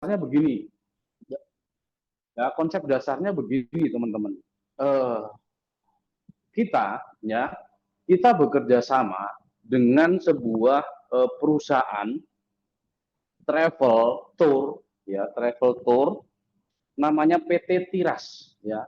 begini, ya konsep dasarnya begini teman-teman. Kita ya kita bekerja sama dengan sebuah perusahaan travel tour namanya PT Tiras ya.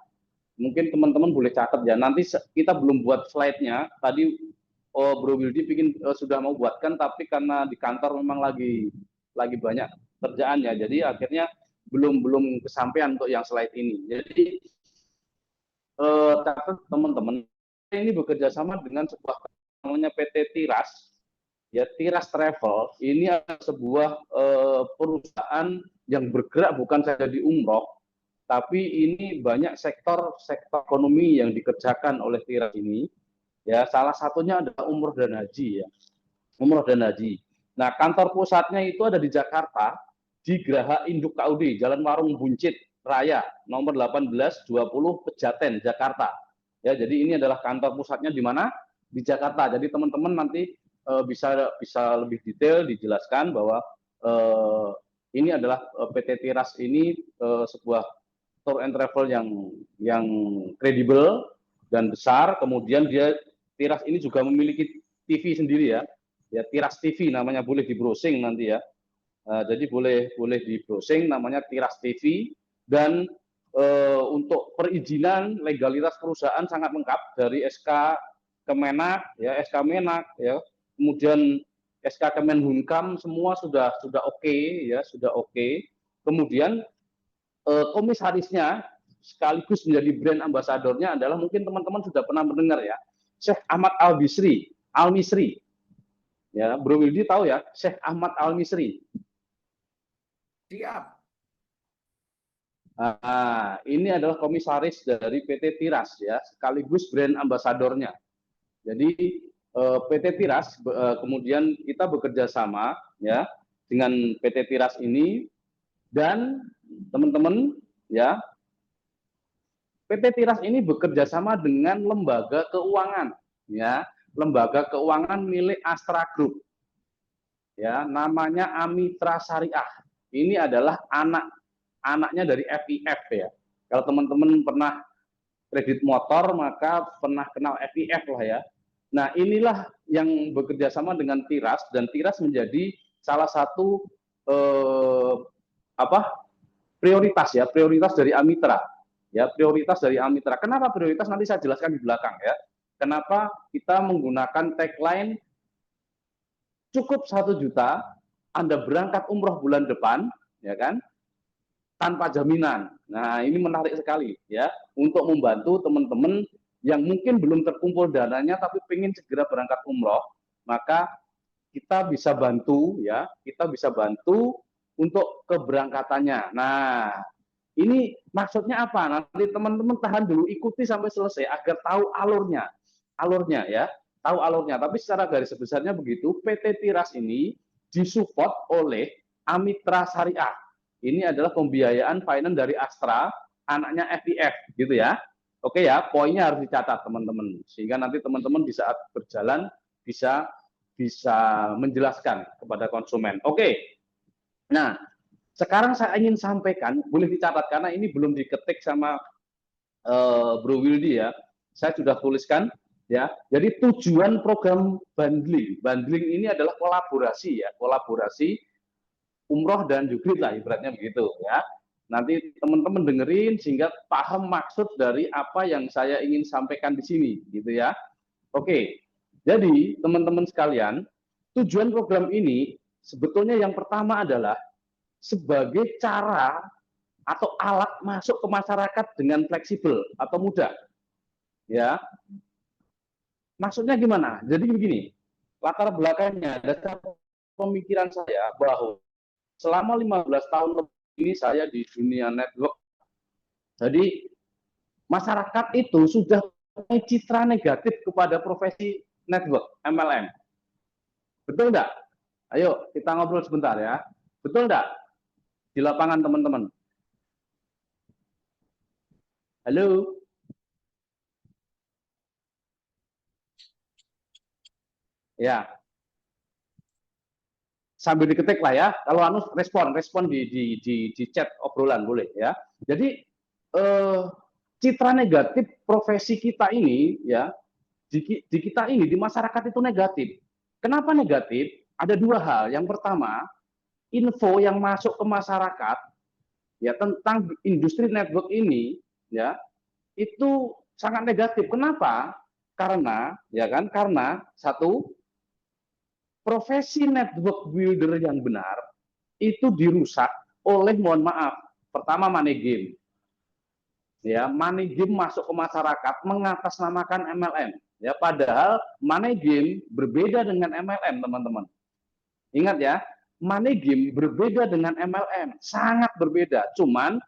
Mungkin teman-teman boleh catat ya. Nanti kita belum buat slide-nya. Tadi Bro Wildy sudah mau buatkan, tapi karena di kantor memang lagi banyak kerjaan ya. Jadi akhirnya belum kesampaian untuk yang slide ini. Jadi catat teman-teman, ini bekerja sama dengan sebuah namanya PT Tiras. Ya, Tiras Travel ini adalah sebuah perusahaan yang bergerak bukan saja di umroh, tapi ini banyak sektor ekonomi yang dikerjakan oleh Tiras ini. Ya, salah satunya adalah umroh dan haji ya. Umroh dan haji. Nah, kantor pusatnya itu ada di Jakarta, di Geraha Induk KUD, Jalan Warung Buncit Raya, nomor 1820 Pejaten, Jakarta. Ya, jadi ini adalah kantor pusatnya di mana? Di Jakarta. Jadi teman-teman nanti bisa lebih detail dijelaskan bahwa ini adalah PT Tiras ini sebuah tour and travel yang kredibel dan besar. Kemudian Tiras ini juga memiliki TV sendiri ya. Ya, Tiras TV namanya, boleh di browsing nanti ya. Jadi boleh di browsing, namanya Tiras TV. Dan untuk perizinan legalitas perusahaan sangat lengkap, dari SK Kemenak ya, SK Menak ya, kemudian SK Kemenhunkam, semua sudah oke ya, sudah oke. Kemudian komisarisnya sekaligus menjadi brand ambasadornya adalah, mungkin teman-teman sudah pernah mendengar ya, Syekh Ahmad Al-Misri. Ya, Bro Wildy tahu ya, Syekh Ahmad Al-Misri. Siap. Nah, ini adalah komisaris dari PT Tiras ya, sekaligus brand ambasadornya. Jadi PT Tiras kemudian kita bekerja sama ya dengan PT Tiras ini, dan teman-teman ya, PT Tiras ini bekerja sama dengan lembaga keuangan ya, lembaga keuangan milik Astra Group. Ya, namanya Amitra Syariah. Ini adalah anaknya dari FIF ya. Kalau teman-teman pernah kredit motor, maka pernah kenal FIF lah ya. Nah, inilah yang bekerja sama dengan Tiras, dan Tiras menjadi salah satu prioritas dari Amitra. Ya, prioritas dari Amitra. Kenapa prioritas? Nanti saya jelaskan di belakang ya. Kenapa kita menggunakan tagline cukup 1 juta, Anda berangkat umroh bulan depan, ya kan, tanpa jaminan. Nah, ini menarik sekali ya, untuk membantu teman-teman yang mungkin belum terkumpul dananya tapi ingin segera berangkat umroh, maka kita bisa bantu ya, kita bisa bantu untuk keberangkatannya. Nah, ini maksudnya apa? Nanti teman-teman tahan dulu, ikuti sampai selesai agar tahu alurnya ya, tahu alurnya. Tapi secara garis besarnya begitu, PT Tiras ini disupport oleh Amitra Syariah. Ini adalah pembiayaan finance dari Astra, anaknya FIF gitu ya. Oke ya, poinnya harus dicatat teman-teman, sehingga nanti teman-teman di saat berjalan bisa menjelaskan kepada konsumen. Oke. Nah, sekarang saya ingin sampaikan, boleh dicatat karena ini belum diketik sama Bro Wildy ya. Saya sudah tuliskan ya. Jadi tujuan program bundling ini adalah kolaborasi ya, kolaborasi umroh dan jukrit lah ibaratnya begitu ya. Nanti teman-teman dengerin sehingga paham maksud dari apa yang saya ingin sampaikan di sini gitu ya. Oke. Jadi teman-teman sekalian, tujuan program ini sebetulnya yang pertama adalah sebagai cara atau alat masuk ke masyarakat dengan fleksibel atau mudah. Ya. Maksudnya gimana? Jadi begini, latar belakangnya dasar pemikiran saya bahwa selama 15 tahun lebih ini saya di dunia network. Jadi masyarakat itu sudah punya citra negatif kepada profesi network MLM. Betul enggak? Ayo kita ngobrol sebentar ya. Betul enggak? Di lapangan teman-teman. Halo. Ya. sambil diketik lah ya. Kalau anu respon di chat obrolan boleh ya. Jadi citra negatif profesi kita ini ya di kita ini di masyarakat itu negatif. Kenapa negatif? Ada dua hal. Yang pertama, info yang masuk ke masyarakat ya tentang industri network ini ya itu sangat negatif. Kenapa? Karena ya kan karena satu, profesi network builder yang benar itu dirusak oleh, mohon maaf, pertama money game. Ya, money game masuk ke masyarakat mengatasnamakan MLM. Ya, padahal money game berbeda dengan MLM, teman-teman. Ingat ya, money game berbeda dengan MLM, sangat berbeda. Cuman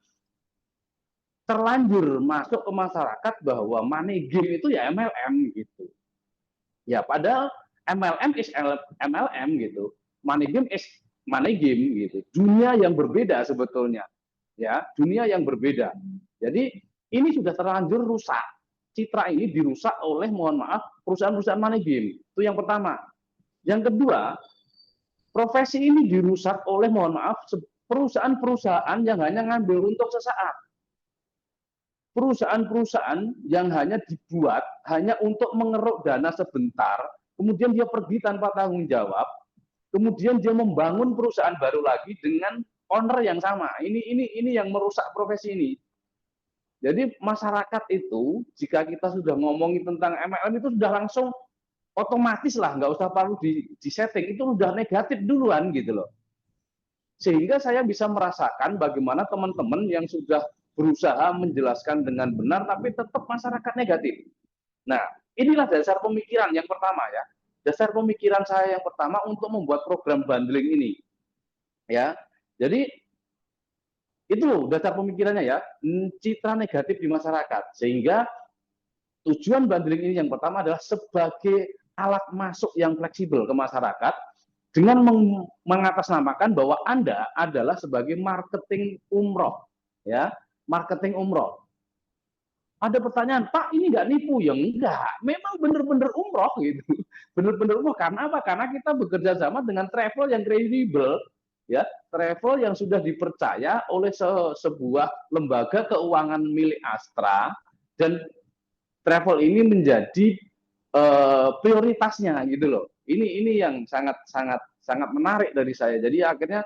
terlanjur masuk ke masyarakat bahwa money game itu ya MLM gitu. Ya, padahal MLM is MLM gitu. Money game is money game gitu. Dunia yang berbeda sebetulnya. Ya, dunia yang berbeda. Jadi ini sudah terlanjur rusak. Citra ini dirusak oleh, mohon maaf, perusahaan-perusahaan money game. Itu yang pertama. Yang kedua, profesi ini dirusak oleh, mohon maaf, perusahaan-perusahaan yang hanya ngambil untung sesaat. Perusahaan-perusahaan yang hanya dibuat hanya untuk mengeruk dana sebentar, kemudian dia pergi tanpa tanggung jawab, kemudian dia membangun perusahaan baru lagi dengan owner yang sama. Ini yang merusak profesi ini. Jadi masyarakat itu, jika kita sudah ngomongin tentang MLM itu sudah langsung otomatis lah, nggak usah perlu disetting, itu sudah negatif duluan gitu loh. Sehingga saya bisa merasakan bagaimana teman-teman yang sudah berusaha menjelaskan dengan benar, tapi tetap masyarakat negatif. Nah, inilah dasar pemikiran yang pertama ya. Dasar pemikiran saya yang pertama untuk membuat program bundling ini. Ya, jadi itu dasar pemikirannya ya, citra negatif di masyarakat. Sehingga tujuan bundling ini yang pertama adalah sebagai alat masuk yang fleksibel ke masyarakat dengan mengatasnamakan bahwa Anda adalah sebagai marketing umroh, ya, marketing umroh. Ada pertanyaan, Pak, ini nggak nipu? Ya enggak, memang benar-benar umroh gitu, benar-benar umroh. Karena apa? Karena kita bekerja sama dengan travel yang kredibel, ya, travel yang sudah dipercaya oleh sebuah lembaga keuangan milik Astra, dan travel ini menjadi prioritasnya gitu loh. Ini yang sangat menarik dari saya. Jadi akhirnya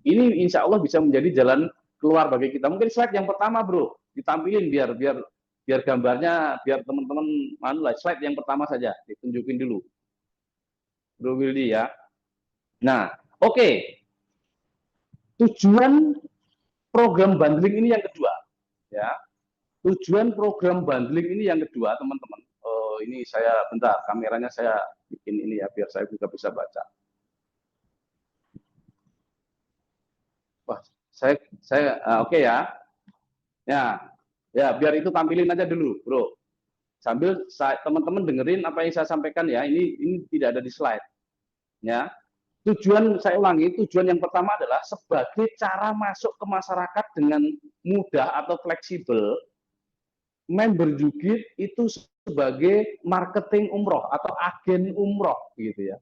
ini insya Allah bisa menjadi jalan keluar bagi kita. Mungkin slide yang pertama, bro, ditampilin biar gambarnya, biar teman-teman slide yang pertama saja ditunjukin dulu, Bro Wildy ya. Nah, oke. Tujuan program bundling ini yang kedua, ya. Tujuan program bundling ini yang kedua, teman-teman. Ini saya bentar, kameranya saya bikin ini ya, biar saya juga bisa baca. Wah, saya oke ya. Ya, biar itu tampilin aja dulu, bro. Sambil teman-teman dengerin apa yang saya sampaikan ya. Ini tidak ada di slide. Ya. Tujuan, saya ulangi, tujuan yang pertama adalah sebagai cara masuk ke masyarakat dengan mudah atau fleksibel. Member Jukit itu sebagai marketing umroh atau agen umroh gitu ya.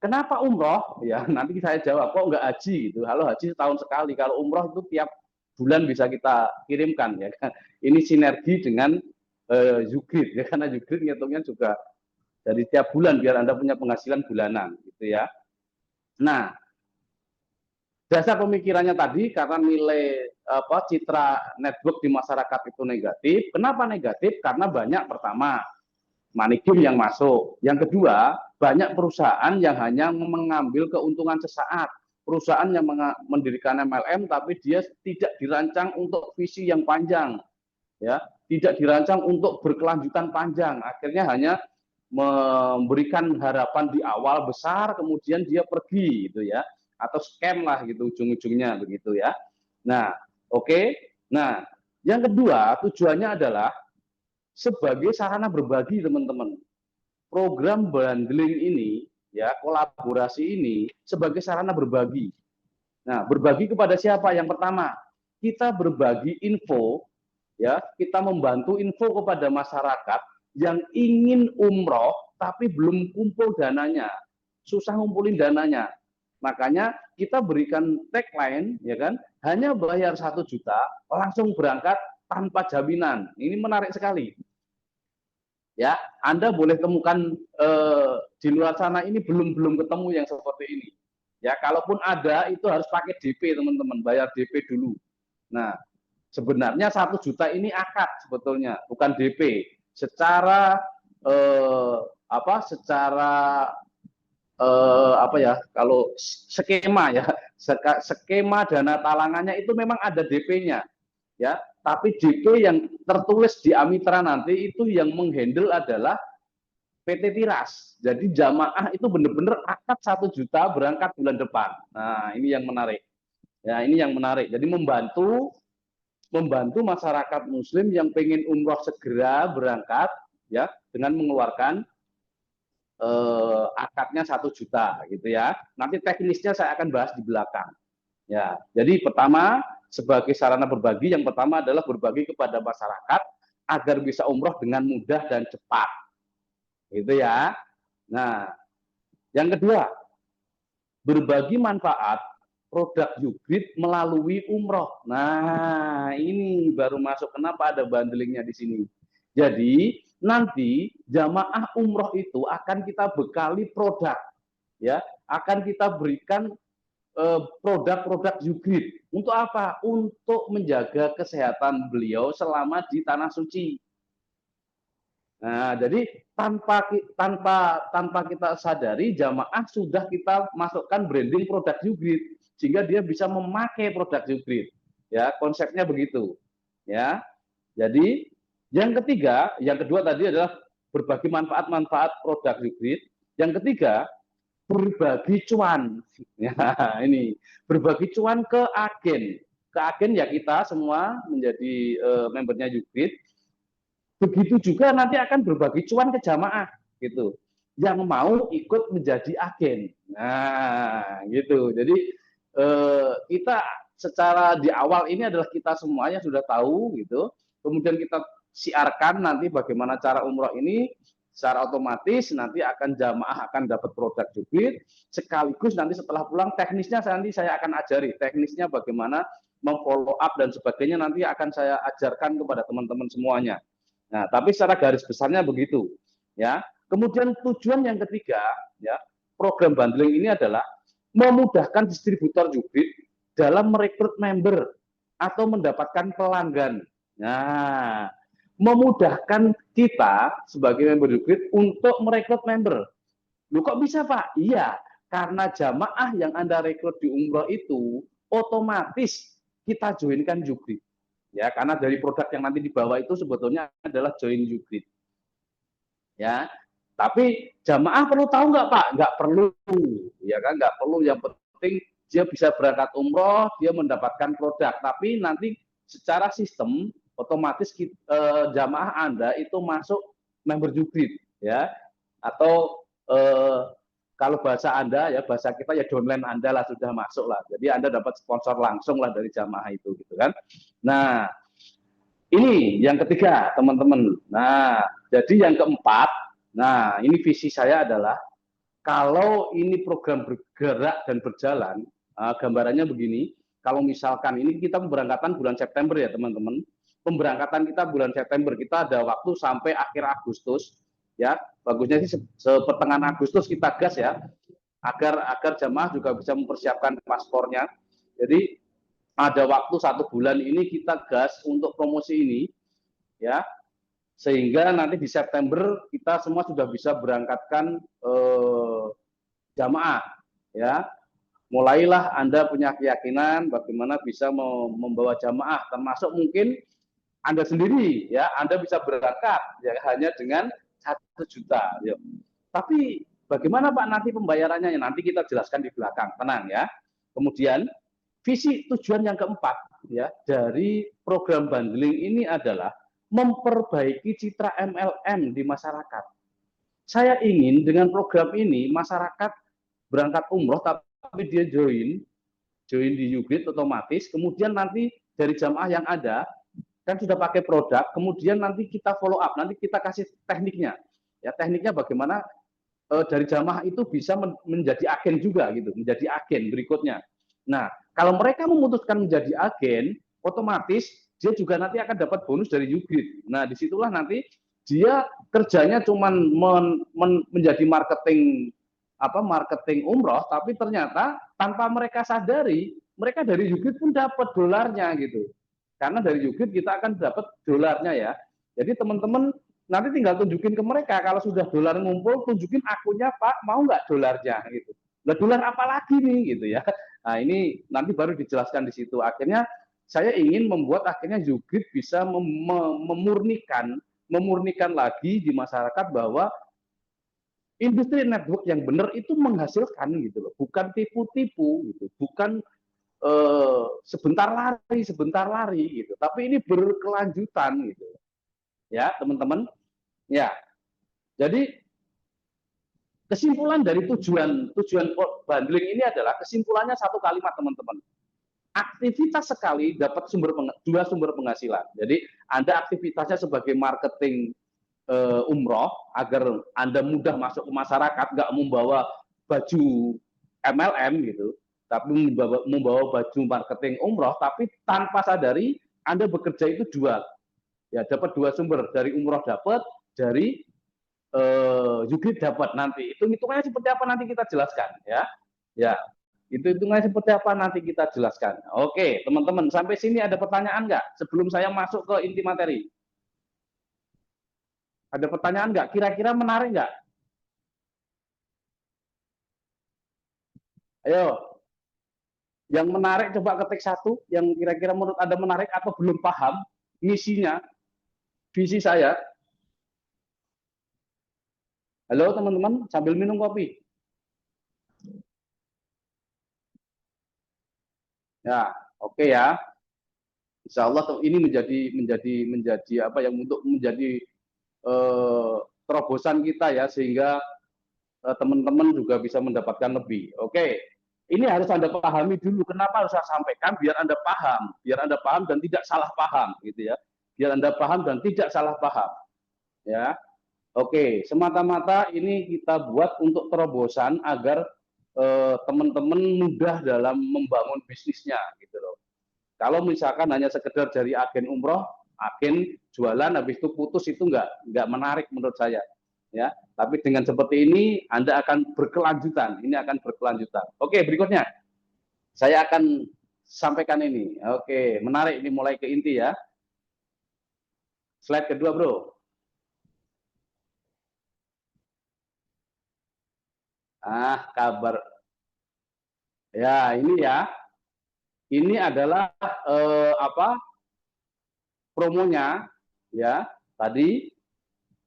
Kenapa umroh? Ya nanti saya jawab, kok nggak haji gitu. Kalau haji setahun sekali, kalau umroh itu tiap bulan bisa kita kirimkan ya kan. Ini sinergi dengan Jukit ya, karena Jukit ngitungnya juga dari tiap bulan biar Anda punya penghasilan bulanan gitu ya. Nah, dasar pemikirannya tadi karena nilai citra network di masyarakat itu negatif. Kenapa negatif? Karena banyak, pertama, money game yang masuk. Yang kedua, banyak perusahaan yang hanya mengambil keuntungan sesaat. Perusahaan yang mendirikan MLM tapi dia tidak dirancang untuk visi yang panjang. Ya, tidak dirancang untuk berkelanjutan panjang. Akhirnya hanya memberikan harapan di awal besar, kemudian dia pergi gitu ya, atau scam lah gitu ujung-ujungnya begitu ya. Nah, oke. Nah, yang kedua tujuannya adalah sebagai sarana berbagi, teman-teman. Program bundling ini ya, kolaborasi ini sebagai sarana berbagi. Nah, berbagi kepada siapa? Yang pertama, kita berbagi info ya, kita membantu info kepada masyarakat yang ingin umroh tapi belum kumpul dananya. susah ngumpulin dananya. Makanya kita berikan tagline, ya kan, hanya bayar 1 juta, langsung berangkat tanpa jaminan. Ini menarik sekali. Ya, Anda boleh temukan di luar sana ini belum ketemu yang seperti ini. Ya, kalaupun ada itu harus pakai DP teman-teman, bayar DP dulu. Nah, sebenarnya 1 juta ini akad sebetulnya, bukan DP. Secara secara apa ya, kalau skema ya, skema dana talangannya itu memang ada DP-nya, ya. Tapi DP yang tertulis di Amitra nanti itu yang menghandle adalah PT Tiras. Jadi jamaah itu benar-benar akad 1 juta berangkat bulan depan. Nah, ini yang menarik. Ya, ini yang menarik. Jadi membantu masyarakat Muslim yang pengen umroh segera berangkat, ya, dengan mengeluarkan akadnya 1 juta, gitu ya. Nanti teknisnya saya akan bahas di belakang. Ya, jadi pertama sebagai sarana berbagi, yang pertama adalah berbagi kepada masyarakat agar bisa umroh dengan mudah dan cepat, gitu ya. Nah, yang kedua, berbagi manfaat produk Yugrid melalui umroh. Nah, ini baru masuk, kenapa ada bundlingnya di sini. Jadi nanti jamaah umroh itu akan kita bekali produk, ya, akan kita berikan produk-produk Yugrid. Untuk apa? Untuk menjaga kesehatan beliau selama di tanah suci. Nah, jadi tanpa kita sadari, jamaah sudah kita masukkan branding produk Yugrid sehingga dia bisa memakai produk Yugrid. Ya, konsepnya begitu. Ya. Jadi yang kedua tadi adalah berbagi manfaat-manfaat produk Yugrid. Yang ketiga, berbagi cuan. Ya, ini berbagi cuan ke agen. Ke agen ya kita semua menjadi membernya Yugrid. Begitu juga nanti akan berbagi cuan ke jamaah gitu, yang mau ikut menjadi agen. Nah, gitu. Jadi kita secara di awal ini adalah kita semuanya sudah tahu gitu. Kemudian kita siarkan nanti bagaimana cara umroh ini secara otomatis nanti akan jamaah akan dapat produk Yugrid, sekaligus nanti setelah pulang teknisnya nanti saya akan ajari teknisnya bagaimana memfollow up dan sebagainya, nanti akan saya ajarkan kepada teman-teman semuanya. Nah, tapi secara garis besarnya begitu, ya. Kemudian tujuan yang ketiga, ya, program bundling ini adalah memudahkan distributor Yugrid dalam merekrut member atau mendapatkan pelanggan. Nah, memudahkan kita sebagai member Yugrid untuk merekrut member. Loh, kok bisa, Pak? Iya, karena jamaah yang Anda rekrut di umroh itu otomatis kita joinkan Yugrid. Ya, karena dari produk yang nanti dibawa itu sebetulnya adalah join Yugrid. Ya, tapi jamaah perlu tahu nggak, Pak? Nggak perlu, ya kan? Nggak perlu. Yang penting dia bisa berangkat umroh, dia mendapatkan produk. Tapi nanti secara sistem otomatis jamaah Anda itu masuk member Yugrid, ya. Atau kalau bahasa Anda, ya bahasa kita ya downline Anda lah, sudah masuk lah. Jadi Anda dapat sponsor langsung lah dari jamaah itu, gitu kan. Nah, ini yang ketiga, teman-teman. Nah, jadi yang keempat, nah ini visi saya adalah kalau ini program bergerak dan berjalan, gambarannya begini, kalau misalkan ini kita pemberangkatan bulan September ya teman-teman, pemberangkatan kita bulan September, kita ada waktu sampai akhir Agustus, ya, bagusnya sih sepertengahan Agustus kita gas ya, agar jamaah juga bisa mempersiapkan paspornya. Jadi ada waktu 1 bulan ini kita gas untuk promosi ini, ya, sehingga nanti di September kita semua sudah bisa berangkatkan jamaah, ya. Mulailah Anda punya keyakinan bagaimana bisa membawa jamaah, termasuk mungkin Anda sendiri, ya, Anda bisa berangkat ya hanya dengan 1 juta. Ya. Tapi bagaimana Pak nanti pembayarannya? Nanti kita jelaskan di belakang, tenang ya. Kemudian visi tujuan yang keempat, ya, dari program bundling ini adalah memperbaiki citra MLM di masyarakat. Saya ingin dengan program ini masyarakat berangkat umroh tapi dia join di Yugrid otomatis, kemudian nanti dari jamaah yang ada kan sudah pakai produk, kemudian nanti kita follow up, nanti kita kasih tekniknya. Ya, tekniknya bagaimana dari jamaah itu bisa menjadi agen juga gitu, menjadi agen berikutnya. Nah, kalau mereka memutuskan menjadi agen, otomatis dia juga nanti akan dapat bonus dari Ugrid. Nah, disitulah nanti dia kerjanya cuma menjadi marketing umroh, tapi ternyata tanpa mereka sadari, mereka dari Ugrid pun dapat dolarnya gitu. Karena dari Ugrid kita akan dapat dolarnya ya. Jadi teman-teman nanti tinggal tunjukin ke mereka, kalau sudah dolar ngumpul, tunjukin akunnya Pak, mau nggak dolarnya gitu. Nah, dolar apa lagi nih gitu ya. Nah, ini nanti baru dijelaskan di situ. Akhirnya saya ingin membuat akhirnya Ugrid bisa memurnikan lagi di masyarakat bahwa industri network yang benar itu menghasilkan gitu loh, bukan tipu-tipu gitu, bukan sebentar lari gitu, tapi ini berkelanjutan gitu ya teman-teman ya. Jadi kesimpulan dari tujuan bundling ini adalah, kesimpulannya satu kalimat teman-teman, aktivitas sekali dapat dua sumber penghasilan. Jadi Anda aktivitasnya sebagai marketing umroh agar Anda mudah masuk ke masyarakat, nggak membawa baju MLM gitu, tapi membawa baju marketing umroh, tapi tanpa sadari Anda bekerja itu dua, ya dapat dua sumber, dari umroh dapat, dari Ugrid dapat. Nanti itu hitungannya seperti apa nanti kita jelaskan ya. Ya, itu hitungannya seperti apa nanti kita jelaskan. Oke, teman-teman, sampai sini ada pertanyaan nggak sebelum saya masuk ke inti materi? Ada pertanyaan nggak? Kira-kira menarik nggak? Ayo, yang menarik coba ketik satu, yang kira-kira menurut Anda menarik atau belum paham misinya, visi saya. Halo teman-teman, sambil minum kopi. Ya, oke ya. Insya Allah ini menjadi apa yang untuk menjadi terobosan kita ya, sehingga teman-teman juga bisa mendapatkan lebih. Oke, ini harus Anda pahami dulu. Kenapa harus saya sampaikan? Biar Anda paham dan tidak salah paham, gitu ya. Biar Anda paham dan tidak salah paham, ya. Oke, semata-mata ini kita buat untuk terobosan agar teman-teman mudah dalam membangun bisnisnya, gitu loh. Kalau misalkan hanya sekedar dari agen umroh, agen jualan, habis itu putus, itu nggak menarik menurut saya. Ya, tapi dengan seperti ini Anda akan berkelanjutan. Ini akan berkelanjutan. Oke, berikutnya saya akan sampaikan ini. Oke, menarik, ini mulai ke inti ya. Slide kedua, bro. Kabar. Ya, ini ya. Ini adalah apa? Promonya ya. Tadi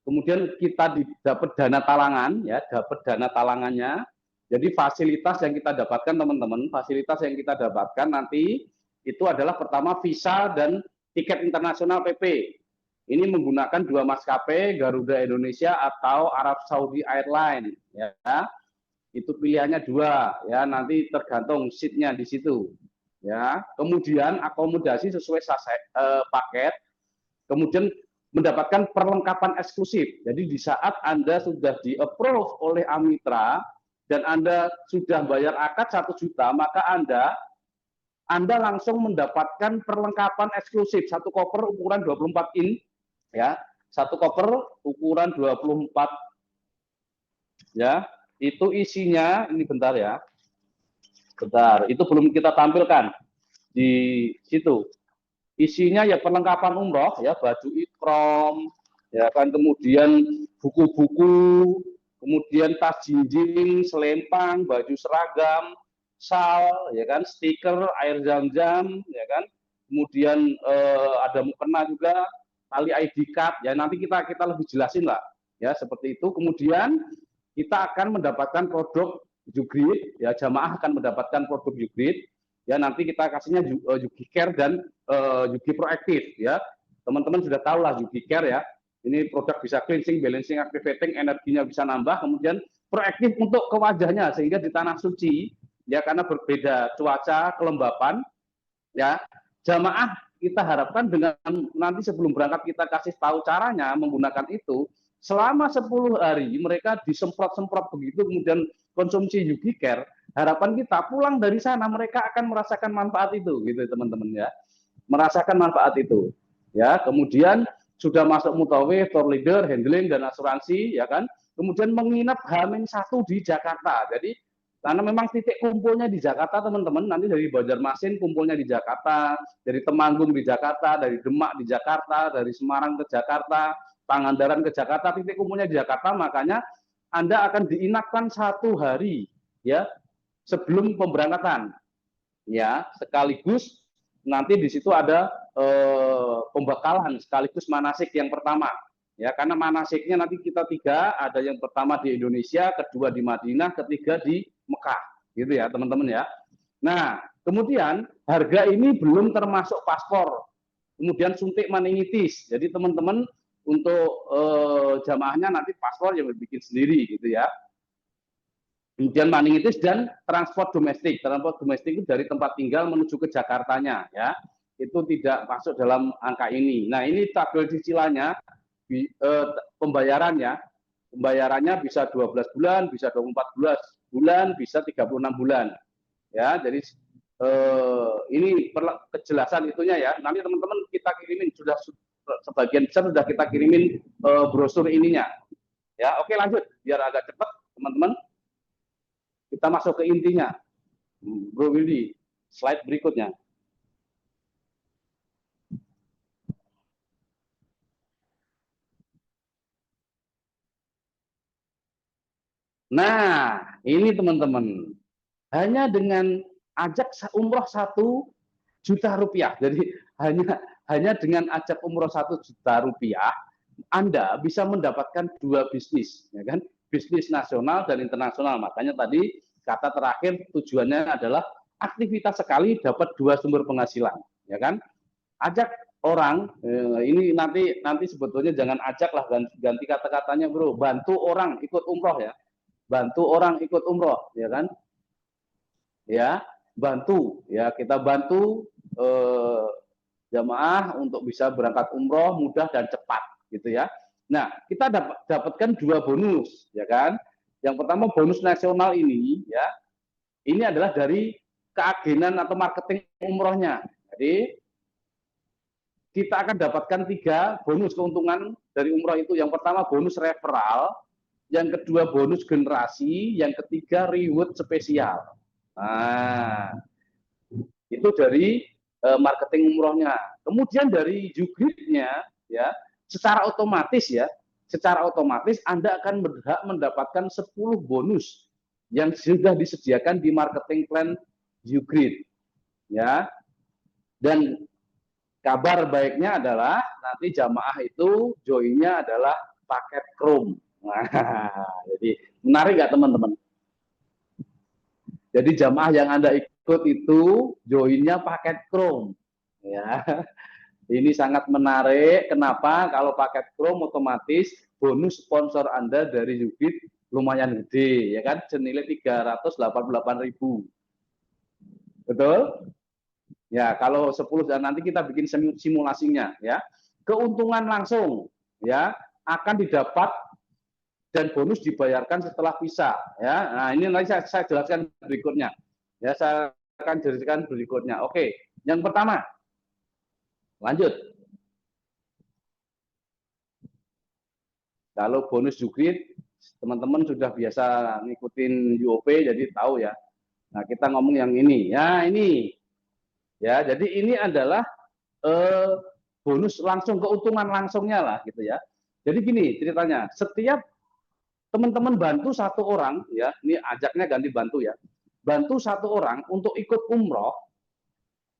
kemudian kita dapat dana talangan ya, dapat dana talangannya. Jadi fasilitas yang kita dapatkan teman-teman, fasilitas yang kita dapatkan nanti itu adalah pertama visa dan tiket internasional PP. Ini menggunakan dua maskapai, Garuda Indonesia atau Arab Saudi Airlines ya. Itu pilihannya dua ya, nanti tergantung seatnya di situ ya. Kemudian akomodasi sesuai paket, kemudian mendapatkan perlengkapan eksklusif. Jadi di saat Anda sudah di-approve oleh Amitra dan Anda sudah bayar akad 1 juta, maka Anda langsung mendapatkan perlengkapan eksklusif, satu koper ukuran 24 in ya, satu koper ukuran 24 ya. Itu isinya, ini bentar ya. Bentar, itu belum kita tampilkan di situ. Isinya ya perlengkapan umroh ya, baju ikrom ya kan, kemudian buku-buku, kemudian tas jinjing, selempang, baju seragam, sal ya kan, stiker, air zam-zam ya kan, kemudian ada mukena juga, tali ID card ya, nanti kita lebih jelasin lah ya, seperti itu. Kemudian kita akan mendapatkan produk Ugrid ya, jamaah akan mendapatkan produk Ugrid ya, nanti kita kasihnya Ugicare dan Ugi Proactive ya. Teman-teman sudah tahu lah Ugicare ya. Ini produk bisa cleansing, balancing, activating, energinya bisa nambah. Kemudian proaktif untuk ke wajahnya, sehingga di tanah suci ya, karena berbeda cuaca, kelembapan ya. Jamaah kita harapkan dengan nanti sebelum berangkat kita kasih tahu caranya menggunakan itu, selama 10 hari mereka disemprot-semprot begitu, kemudian konsumsi UV Care, harapan kita pulang dari sana mereka akan merasakan manfaat itu, gitu teman-teman ya, merasakan manfaat itu. Ya, kemudian sudah masuk mutawif, tour leader, handling dan asuransi, ya kan. Kemudian menginap H-1 di Jakarta. Jadi karena memang titik kumpulnya di Jakarta teman-teman, nanti dari Banjarmasin kumpulnya di Jakarta, dari Temanggung di Jakarta, dari Demak di Jakarta, dari Semarang ke Jakarta, Pangandaran ke Jakarta, titik kumpulnya di Jakarta, makanya Anda akan diinapkan 1 hari ya sebelum pemberangkatan, ya, sekaligus nanti di situ ada pembekalan sekaligus manasik yang pertama, ya, karena manasiknya nanti kita 3, ada yang pertama di Indonesia, kedua di Madinah, ketiga di Mekah, gitu ya teman-teman ya. Nah, kemudian harga ini belum termasuk paspor, kemudian suntik meningitis. Jadi teman-teman untuk jamaahnya nanti paspor yang bikin sendiri, gitu ya. Kemudian meningitis dan transport domestik. Transport domestik itu dari tempat tinggal menuju ke Jakartanya, ya. Itu tidak masuk dalam angka ini. Nah, ini tabel cicilannya, pembayarannya. Pembayarannya bisa 12 bulan, bisa 24 bulan, bisa 36 bulan. Ya, jadi ini kejelasan itunya ya. Nanti teman-teman kita kirimin, sudah sebagian besar sudah kita kirimin brosur ininya. Ya, oke lanjut biar agak cepat teman-teman. Kita masuk ke intinya. Bro Willy, slide berikutnya. Nah, ini teman-teman. Hanya dengan ajak umroh 1 juta rupiah. Jadi hanya dengan ajak umroh 1 juta rupiah, Anda bisa mendapatkan 2 bisnis, ya kan? Bisnis nasional dan internasional. Makanya tadi kata terakhir tujuannya adalah aktivitas sekali dapat 2 sumber penghasilan, ya kan? Ajak orang, ini nanti sebetulnya jangan ajak lah, ganti kata-katanya bro, bantu orang ikut umroh ya, bantu orang ikut umroh, ya kan? Ya, bantu ya, kita bantu jamaah untuk bisa berangkat umroh mudah dan cepat, gitu ya. Nah, kita dapatkan 2 bonus, ya kan? Yang pertama bonus nasional ini, ya, ini adalah dari keagenan atau marketing umrohnya. Jadi kita akan dapatkan 3 bonus keuntungan dari umroh itu. Yang pertama bonus referral, yang kedua bonus generasi, yang ketiga reward spesial. Nah, itu dari marketing umrohnya. Kemudian dari Jugrid-nya, ya, secara otomatis Anda akan berhak mendapatkan 10 bonus yang sudah disediakan di marketing plan Jugrid, ya. Dan kabar baiknya adalah nanti jamaah itu joinnya adalah paket Chrome. Nah, jadi menarik nggak teman-teman? Jadi jamaah yang Anda ikut itu joinnya paket Chrome. Ya, ini sangat menarik. Kenapa? Kalau paket Chrome otomatis bonus sponsor Anda dari Jugrid lumayan gede, ya kan? Senilai 388.000. Betul? Ya, kalau 10 dan nanti kita bikin simulasinya ya. Keuntungan langsung ya akan didapat dan bonus dibayarkan setelah visa ya. Nah, ini nanti saya jelaskan berikutnya. Ya, saya akan jelaskan berikutnya. Oke, yang pertama. Lanjut. Kalau bonus Jugrid teman-teman sudah biasa ngikutin UOP jadi tahu ya. Nah, kita ngomong yang ini. Ya, ini. Ya, jadi ini adalah bonus langsung, keuntungan langsungnya lah gitu ya. Jadi gini ceritanya, setiap teman-teman bantu 1 orang ya, ini ajaknya ganti bantu ya, bantu 1 orang untuk ikut umroh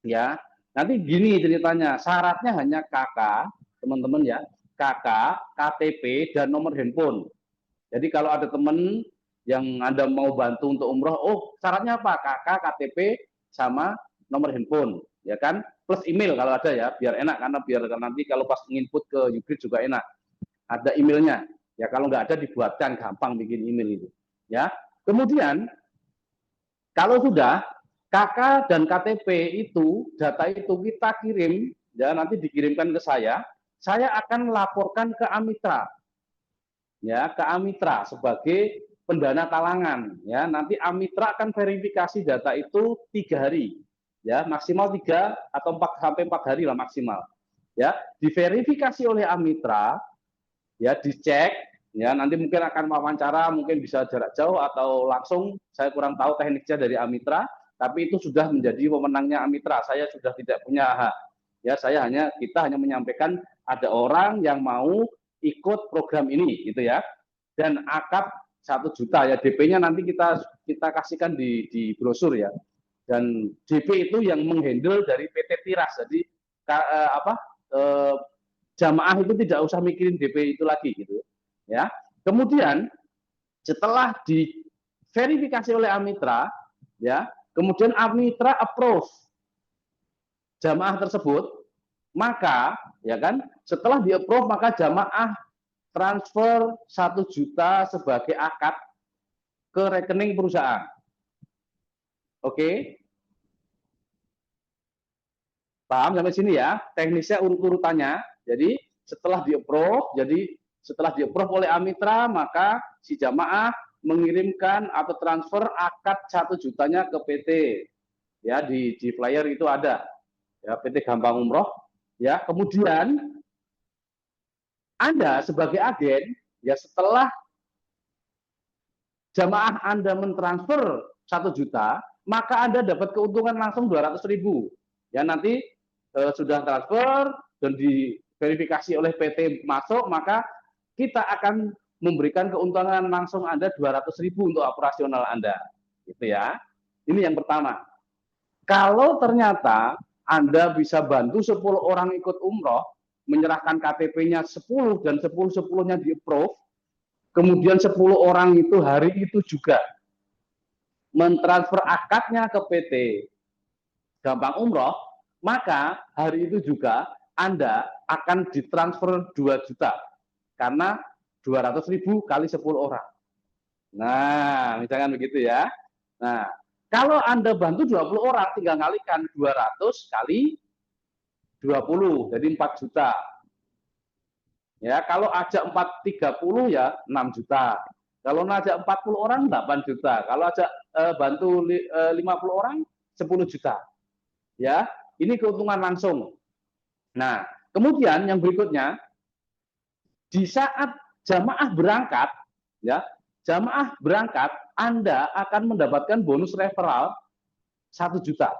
ya. Nanti gini ceritanya, syaratnya hanya KK teman-teman ya, KK, KTP dan nomor handphone. Jadi kalau ada teman yang Anda mau bantu untuk umroh, oh syaratnya apa? KK, KTP sama nomor handphone, ya kan? Plus email kalau ada ya, biar enak, karena biar nanti kalau pas input ke Jugrid juga enak. Ada emailnya. Ya kalau nggak ada dibuatkan, gampang bikin email itu. Ya. Kemudian kalau sudah KK dan KTP itu, data itu kita kirim, ya nanti dikirimkan ke saya akan laporkan ke Amitra. ya ke Amitra sebagai pendana talangan, ya. Nanti Amitra akan verifikasi data itu 3 hari, ya, maksimal 3 atau 4 sampai 4 hari lah maksimal, ya. Diverifikasi oleh Amitra, ya, dicek, ya. Nanti mungkin akan wawancara, mungkin bisa jarak jauh atau langsung, saya kurang tahu tekniknya dari Amitra, tapi itu sudah menjadi wewenangnya Amitra. Saya sudah tidak punya hak, ya. Kita hanya menyampaikan ada orang yang mau ikut program ini, gitu ya. Dan akad 1 juta, ya, DP-nya nanti kita kasihkan di brosur, ya. Dan DP itu yang menghandle dari PT Tiras. Jadi jamaah itu tidak usah mikirin DP itu lagi, gitu, ya. Kemudian setelah diverifikasi oleh Amitra, ya, kemudian Amitra approve jamaah tersebut, maka, ya kan, setelah di approve maka jamaah transfer 1 juta sebagai akad ke rekening perusahaan. Oke, paham sampai sini, ya? Teknisnya urut-urutannya. Jadi setelah di approve oleh Amitra, maka si jamaah mengirimkan atau transfer akad 1 jutanya ke PT. Ya, di flyer itu ada, ya, PT Gampang Umroh. Ya, kemudian Anda sebagai agen, ya, setelah jamaah Anda mentransfer 1 juta, maka Anda dapat keuntungan langsung 200.000. Ya, nanti sudah transfer dan diverifikasi oleh PT masuk, maka kita akan memberikan keuntungan langsung Anda 200.000 untuk operasional Anda. Gitu, ya. Ini yang pertama. Kalau ternyata Anda bisa bantu 10 orang ikut umroh, menyerahkan KTP-nya 10 dan 10-10-nya di-approve, kemudian 10 orang itu hari itu juga mentransfer akadnya ke PT Gampang Umroh, maka hari itu juga Anda akan ditransfer 2 juta, karena 200.000 kali 10 orang. Nah, misalkan begitu, ya. Nah, kalau Anda bantu 20 orang, tinggal kalikan 200 kali 20, jadi 4 juta. Ya, kalau ajak 30, ya 6 juta. Kalau ngajak 40 orang 8 juta. Kalau ajak bantu 50 orang 10 juta. Ya, ini keuntungan langsung. Nah, kemudian yang berikutnya, di saat jamaah berangkat, ya, jamaah berangkat, Anda akan mendapatkan bonus referral 1 juta.